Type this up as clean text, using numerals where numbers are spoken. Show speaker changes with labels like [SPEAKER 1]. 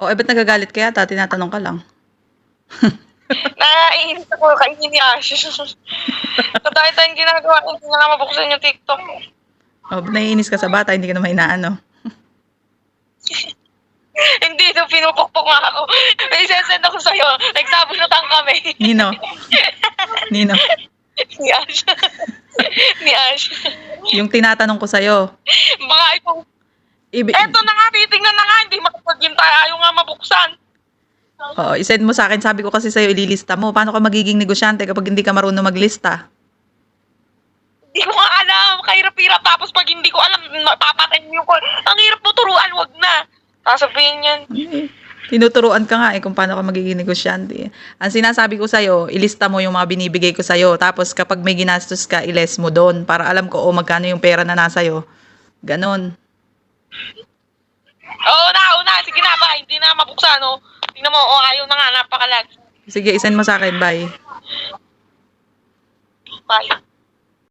[SPEAKER 1] eh ba't nagagalit ka yata? Tinatanong ka lang.
[SPEAKER 2] Naiinis ako, kainin ni Ash. Sa tayong ginagawa, hindi na nga mabuksan yung TikTok.
[SPEAKER 1] Oh, naiinis ka sa bata, hindi ka naman inaano.
[SPEAKER 2] Hindi, no, pinupukpok nga ako. May sesend ako sa'yo. Nagsabunutan kami.
[SPEAKER 1] Nino? Nino?
[SPEAKER 2] Ni Ash. Ni Ash.
[SPEAKER 1] Yung tinatanong ko sa'yo.
[SPEAKER 2] Baka itong, eto na nga, titignan na nga, hindi makapaghintay. Ayaw nga mabuksan.
[SPEAKER 1] Oo, isend mo sa akin. Sabi ko kasi sa'yo, ililista mo. Paano ka magiging negosyante kapag hindi ka marunong maglista?
[SPEAKER 2] Hindi ko nga alam. Kahirap-hirap. Tapos pag hindi ko alam, papatayin yung call. Ang hirap mo turuan, wag na. Sasabihin yan.
[SPEAKER 1] Tinuturuan ka nga kung paano ka magiging negosyante. Ang sinasabi ko sa'yo, ilista mo yung mga binibigay ko sa'yo. Tapos kapag may ginastos ka, iles mo doon. Para alam ko, magkano yung pera na nasa'yo. Ganon.
[SPEAKER 2] Oo na. Sige na ba? Hindi na mabuksan, no? Tingnan mo, ayaw na nga. Napakalag.
[SPEAKER 1] Sige, isend mo sa akin. Bye.
[SPEAKER 2] Bye.